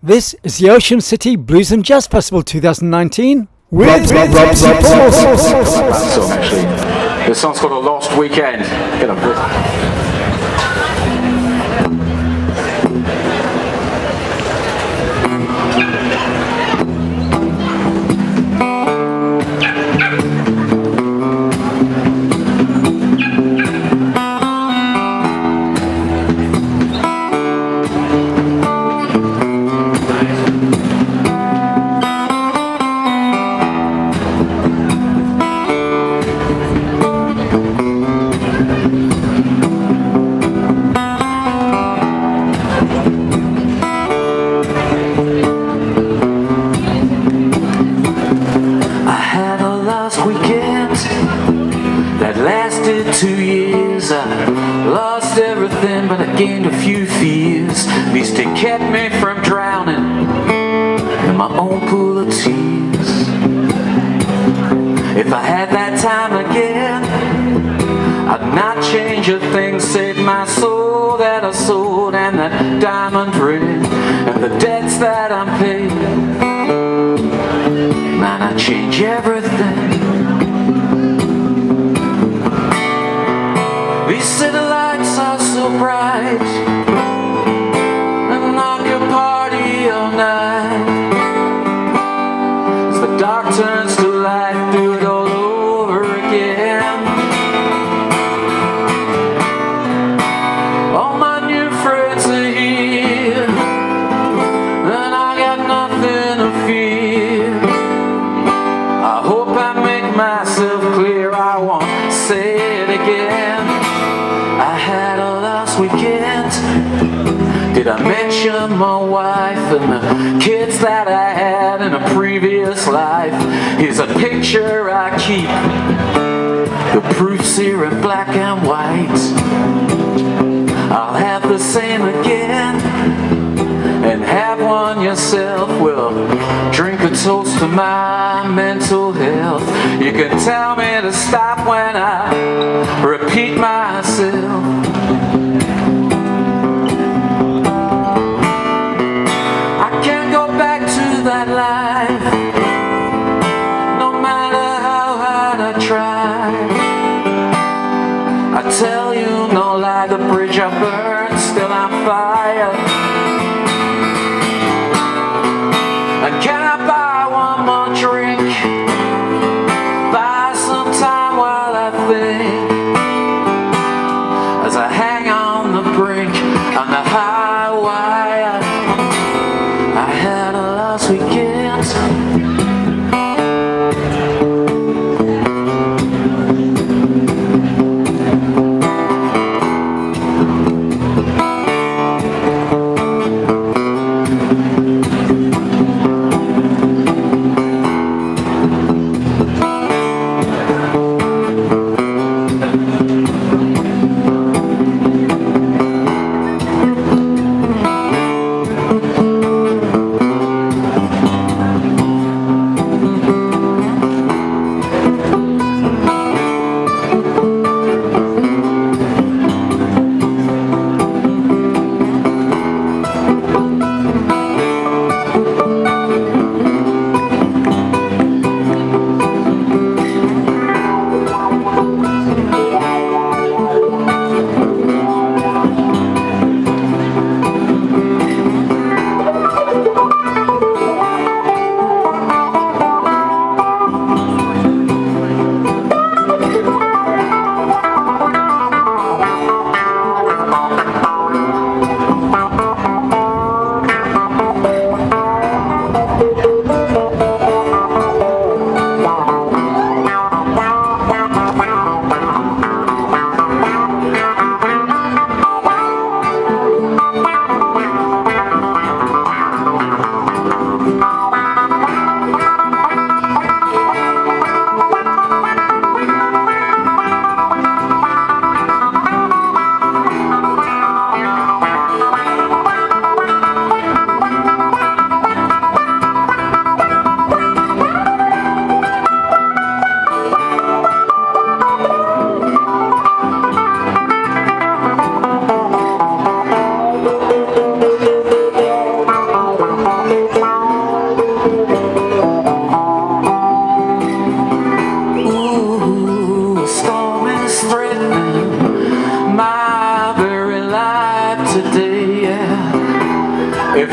This is the Ocean City Blues and Jazz Festival 2019 with That song, actually. The song's called "A Lost Weekend." Get up. That lasted 2 years. I lost everything, but I gained a few fears. At least it kept me from drowning in my own pool of tears. If I had that time again, I'd not change a thing, save my soul that I sold, and that diamond ring, and the debts that I'm paying. Man, I'd change everything. These city lights are so bright, and I can party all night. As the dark turns to light, do it all over again. All my new friends are here, and I got nothing to fear. I hope I make myself clear, I won't say it again. I had a last weekend. Did I mention my wife and the kids that I had in a previous life? Here's a picture I keep, the proof's here in black and white. I'll have the same again, and have one yourself. Well, drink a toast to my mental health. You can tell me to stop when I repeat myself. I can't go back to that life, no matter how hard I try. I tell you no lie, the bridge I burned still on fire. And can I buy one more drink? Buy some time while I think, as I hang on the brink, on the high wire. I had a last weekend.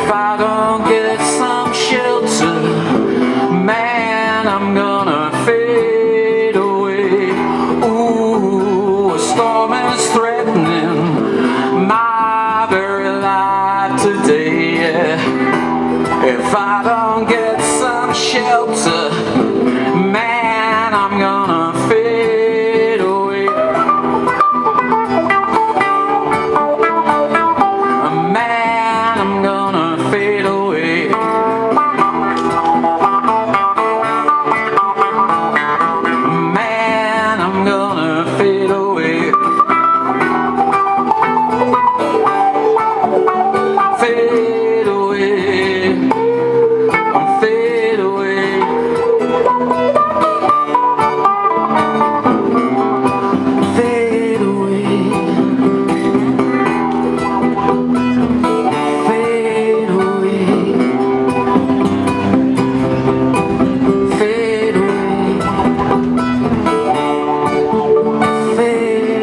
If I don't get some shelter, man, I'm gonna fade away. Ooh, a storm is threatening my very life today. If I don't get some shelter, man, I'm gonna fade away. Man, I'm gonna fade away. Man, I'm gonna fade away. Fade away. Fade away. Fade away. Fade away. Fade away. Fade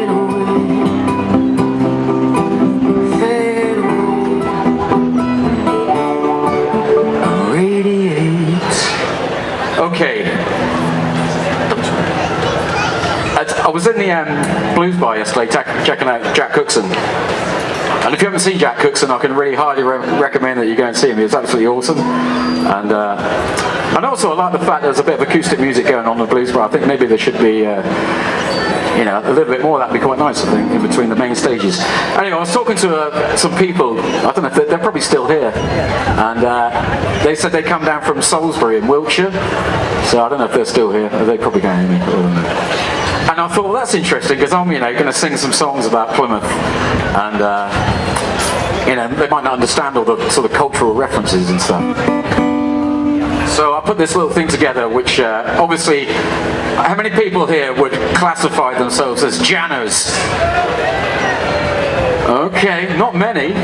away. Fade away. Radiate. Okay. I was in the blues bar yesterday checking out Jack Cookson. And if you haven't seen Jack Cookson, I can really highly recommend that you go and see him. He was absolutely awesome. And also I like the fact there's a bit of acoustic music going on in the blues bar. I think maybe there should be you know, a little bit more. That'd be quite nice, I think, in between the main stages. Anyway, I was talking to some people. I don't know if they're probably still here, and they said they come down from Salisbury in Wiltshire. So I don't know if they're still here. They probably can't hear me. And I thought, well, that's interesting, because I'm, you know, going to sing some songs about Plymouth, and you know, they might not understand all the sort of cultural references and stuff. So I put this little thing together, which obviously, how many people here would classify themselves as Janners? Okay, not many.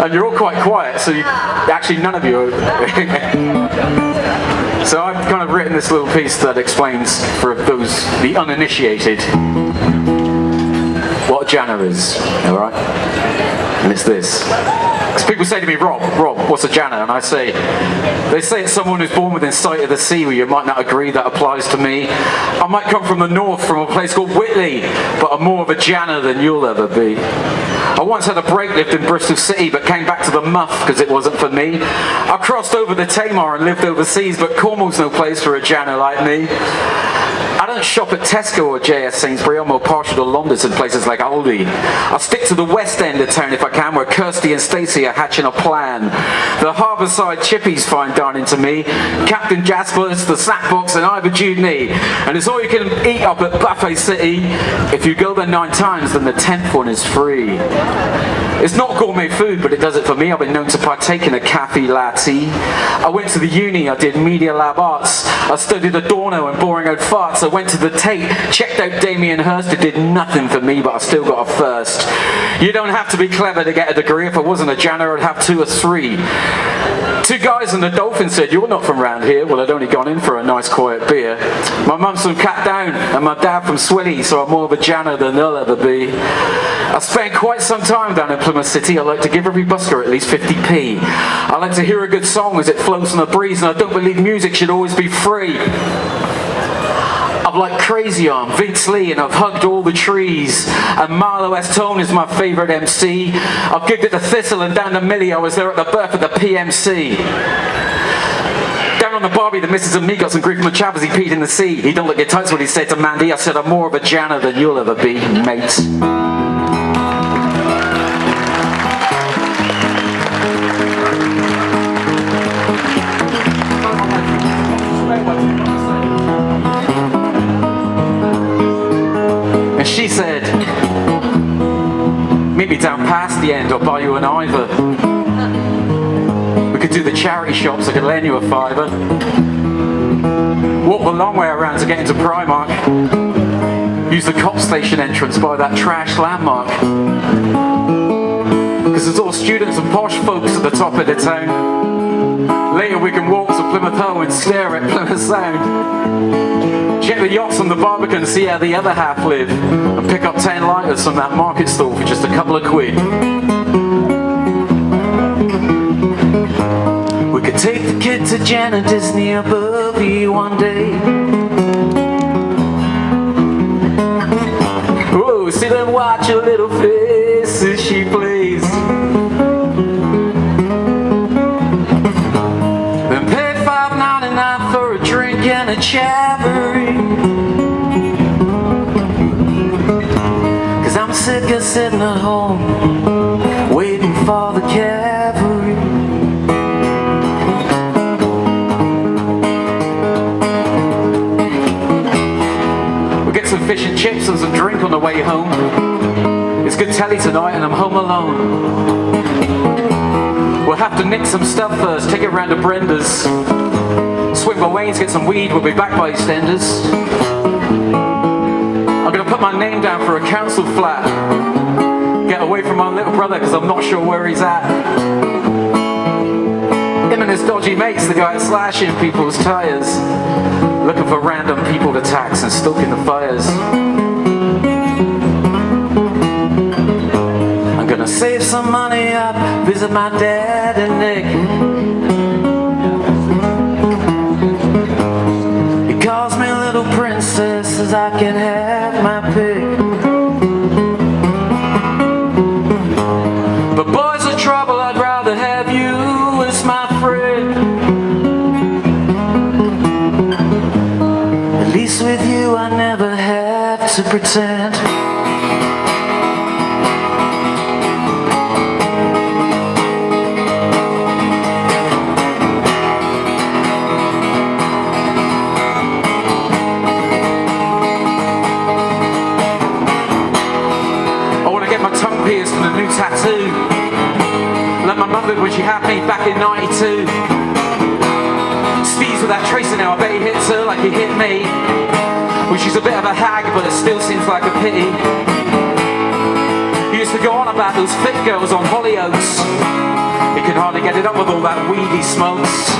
And you're all quite quiet, so actually none of you are. So I've kind of written this little piece that explains, for those, the uninitiated, what a Janner is, alright? And it's this. Because people say to me, Rob, what's a Janner? And I say, they say it's someone who's born within sight of the sea. Well, you might not agree that applies to me. I might come from the north, from a place called Whitley, but I'm more of a Janner than you'll ever be. I once had a break lift in Bristol City, but came back to the Muff because it wasn't for me. I crossed over the Tamar and lived overseas, but Cornwall's no place for a Janner like me. I don't shop at Tesco or JS Sainsbury. I'm more partial to Londis and places like Aldi. I'll stick to the west end of town if I can, where Kirsty and Stacey are hatching a plan. The Harbourside Chippies fine dining to me, Captain Jasper's, the Snackbox and Ivor Judeney. And it's all you can eat up at Buffet City. If you go there 9 times, then the 10th one is free. It's not gourmet food, but it does it for me. I've been known to partake in a cafe latte. I went to the uni, I did Media Lab Arts. I studied Adorno and boring old farts. I went to the Tate, checked out Damien Hirst. It did nothing for me, but I still got a first. You don't have to be clever to get a degree. If I wasn't a Janner, I'd have 2 or 3. 2 guys in the Dolphin said, "You're not from round here." Well, I'd only gone in for a nice quiet beer. My mum's from Catdown and my dad from Swilly, so I'm more of a Janner than they'll ever be. I spent quite some time down in Plymouth City. I like to give every busker at least 50p. I like to hear a good song as it floats on the breeze, and I don't believe music should always be free. I've liked Crazy Arm, Vince Lee, and I've hugged all the trees. And Marlo S. Tone is my favourite MC. I've gigged at the Thistle and down the Millie. I was there at the birth of the PMC. Down on the Barbie, the missus and me got some grief from a chap as he peed in the sea. He don't look your tights, what he said to Mandy. I said, I'm more of a Janner than you'll ever be, mate. And she said, meet me down past the end, I'll buy you an Ivor. We could do the charity shops, I could lend you a £5. Walk the long way around to get into Primark. Use the cop station entrance by that trash landmark. Because there's all students and posh folks at the top of the town. Later we can walk to Plymouth Hoe and stare at Plymouth Sound. Check the yachts on the Barbican and see how the other half live. And pick up 10 lighters from that market stall for just a couple of quid. take the kid to Janet Disney above you one day. Whoa, sit and watch her little face as she plays. Then pay $5.99 for a drink and a chavary. 'Cause I'm sick of sitting at home waiting for the cavalry. We'll get some fish and chips and some drink on the way home. It's good telly tonight and I'm home alone. We'll have to nick some stuff first, take it round to Brenda's. Swing by Wayne's, get some weed, we'll be back by EastEnders. I'm gonna put my name down for a council flat. Get away from my little brother because I'm not sure where he's at. Him and his dodgy mates, the guy that's slashing people's tyres, looking for random people to tax and stoking the fires. I'm gonna save some money up, visit my dad and Nick. He calls me little princess, says I can have my pick. But boys of trouble, I'd rather have you as my friend. At least with you I never have to pretend. Pierced and a new tattoo. Like my mother when she had me back in '92. Steve's with that tracer now, I bet he hits her like he hit me. Well, she's a bit of a hag, but it still seems like a pity. He used to go on about those fit girls on Hollyoaks. He can hardly get it up with all that weed he smokes.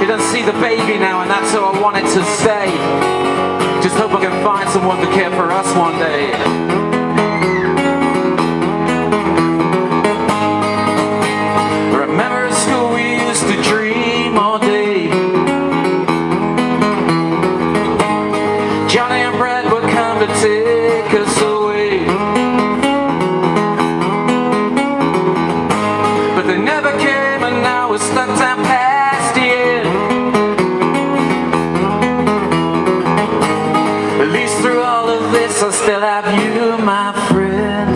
He doesn't see the baby now, and that's how I want it to stay. Just hope I can find someone to care for us one day. Remember at school we used to dream all day. Johnny and Brad would come to take us away. But they never came and now we're stuck down past the end. At least through all of this I still have you, my friend.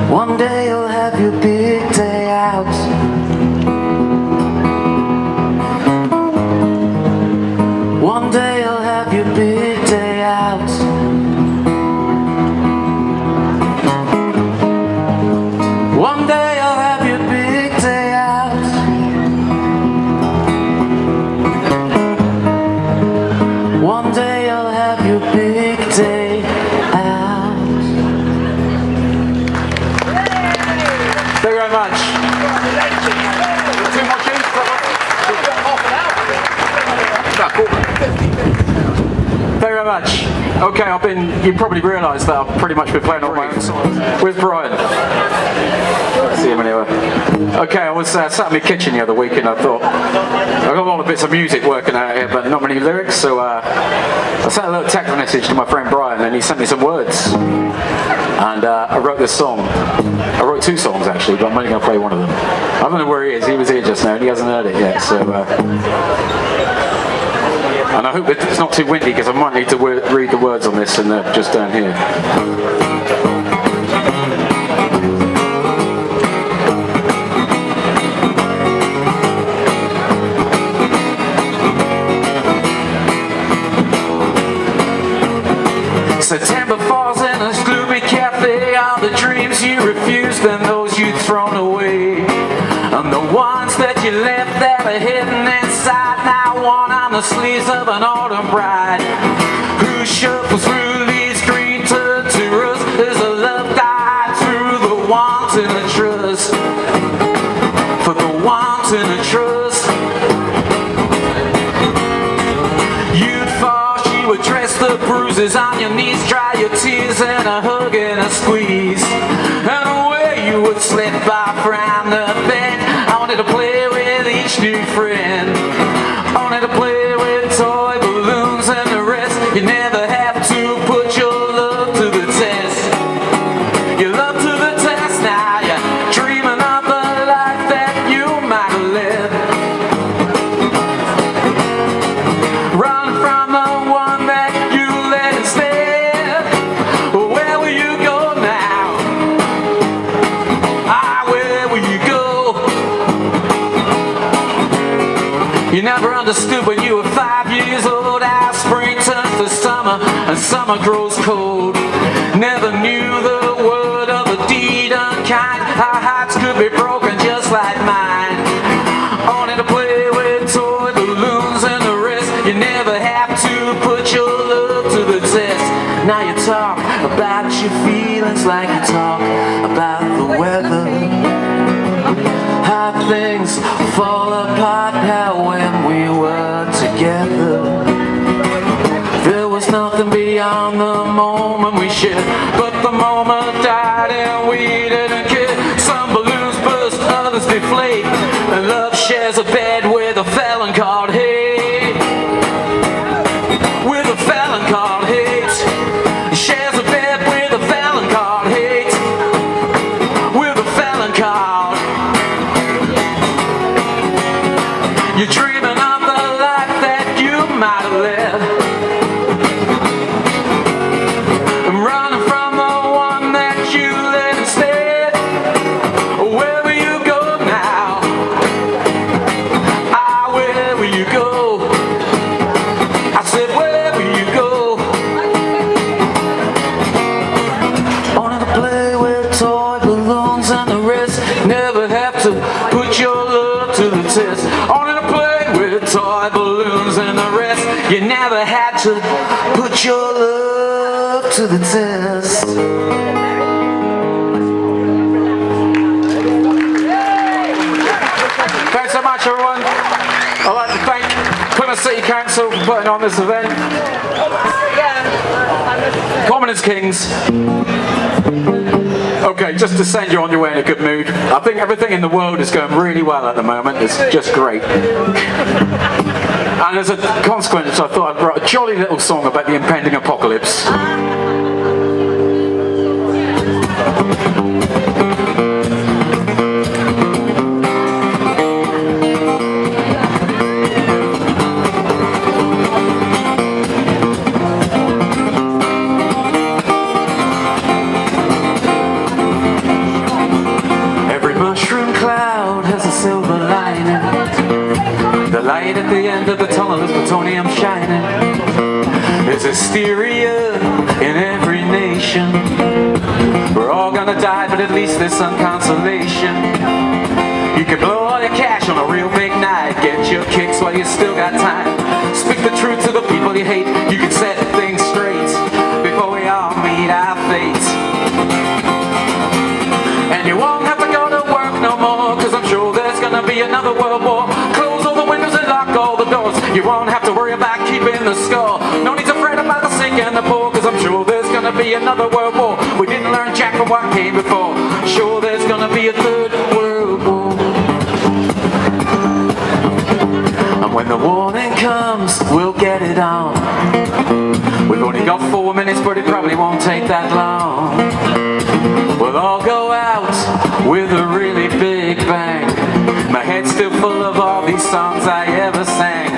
One day you'll have your big day out. One day you'll have your big day out. One day you'll have your big day out. One day you'll have your big day out. Thank you very much. Too much Thank you very much. Okay, you probably realised that I've pretty much been playing all my own songs. Where's Brian? See him anywhere. Okay, I was sat in my kitchen the other week and I thought, I've got a lot of bits of music working out here, but not many lyrics, so I sent a little text message to my friend Brian and he sent me some words. And I wrote this song. I wrote two songs actually, but I'm only going to play one of them. I don't know where he is. He was here just now and he hasn't heard it yet. So, and I hope it's not too windy because I might need to read the words on this and they're just down here. September falls in a gloomy cafe. All the dreams you refused and those you'd thrown away, and the ones that you left that are hidden inside now worn on the sleeves of an autumn bride who shuffles through leaves green to rust. There's a love died through the wanting and trust, for the wanting and trust. You'd fall, she would dress the bruises on your knees, dry your tears and a hug and a squeeze, and away would slip off around the bend. I wanted to play with each new friend. I wanted to play with toy balloons and the rest. You never have to put your love to the test. Your love to the test now. You're dreaming of the life that you might live. Run from the one that you let instead. Where will you go now? Where will you go? You never understood when you were 5 years old how spring turns to summer and summer grows cold. Never knew the word of a deed unkind. Our hearts could be broken just like mine. Only to play with toy balloons and the rest. You never have to put your love to the test. Now you talk about your feelings like you talk about the weather. How things fall apart, how when we were together there was nothing beyond the moment we shared. But the moment died and we didn't care. Some balloons burst, others deflate, and love shares a bed with a felon called hate. With a felon called hate. Shares a bed with a felon called hate. With a felon called. You're dreaming of the life that you might have lived. I'm running from the one that you let instead. Where will you go now? Where will you go? I said, where will you go? Wanted to play with toy balloons and the rest. Never have to put your love to the test. Wanted to play with toy balloons and the rest. You never had to put your love to the test. Thanks so much, everyone. I'd like to thank Plymouth City Council for putting on this event. Commoners Kings. Okay, just to send you on your way in a good mood. I think everything in the world is going really well at the moment. It's just great. And as a consequence, I thought I'd write a jolly little song about the impending apocalypse. Silver lining. The light at the end of the tunnel is plutonium shining. There's hysteria in every nation. We're all gonna die, but at least there's some consolation. You can blow all your cash on a real big night. Get your kicks while you still got time. Speak the truth to the people you hate. You can set things straight before we all meet our fate. And you won't have to go to work no more, cause I'm sure there's gonna be another world war. Close all the windows and lock all the doors. You won't have to worry about keeping the score. No need to fret about the sick and the poor, cause I'm sure there's gonna be another world war. We didn't learn jack from what came before. Sure there's gonna be a third world war. And when the warning comes, we'll get it on. We've only got 4 minutes, but it probably won't take that long. We'll all go out with a really big bang. My head's still full of all these songs I ever sang.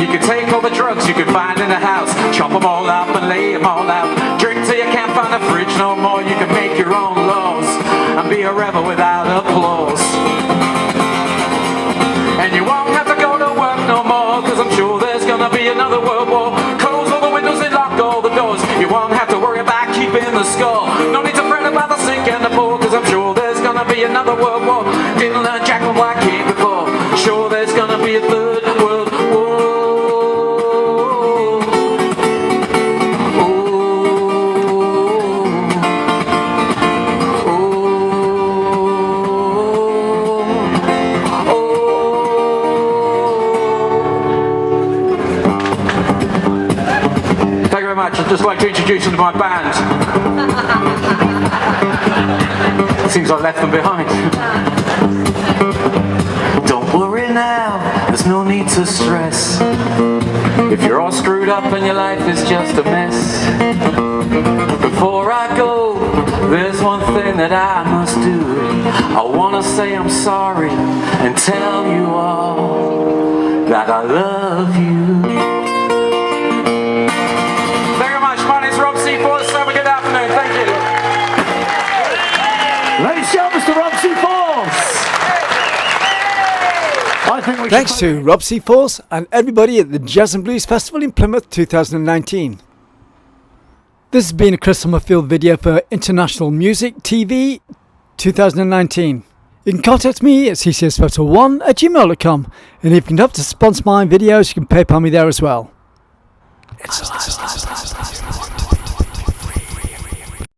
You can take all the drugs you can find in the house, chop them all up and lay them all out. Drink till you can't find a fridge no more. You can make your own laws and be a rebel without applause. And you won't have to go to work no more, cause I'm sure there's gonna be another world war. Close all the windows and lock all the doors. You won't have to worry about keeping the score. No need to fret about the sick and the poor, cause I'm sure there's gonna be another world war. Didn't learn jack from what came before. Sure there's gonna be a third world war. I'd just like to introduce you to my band. It's Seems I left them behind. Don't worry now, there's no need to stress. If you're all screwed up and your life is just a mess, before I go, there's one thing that I must do. I wanna say I'm sorry and tell you all that I love you. Thank you very much. My name's Rob C. Force. Have a good afternoon. Thank you. Ladies and gentlemen, Mr. Rob C. Force. I think we Thanks to Rob C. Force and everybody at the Jazz and Blues Festival in Plymouth 2019. This has been a Chris Summerfield video for International Music TV 2019. You can contact me at ccsphoto1@gmail.com, and if you can help to sponsor my videos, you can PayPal me there as well. It's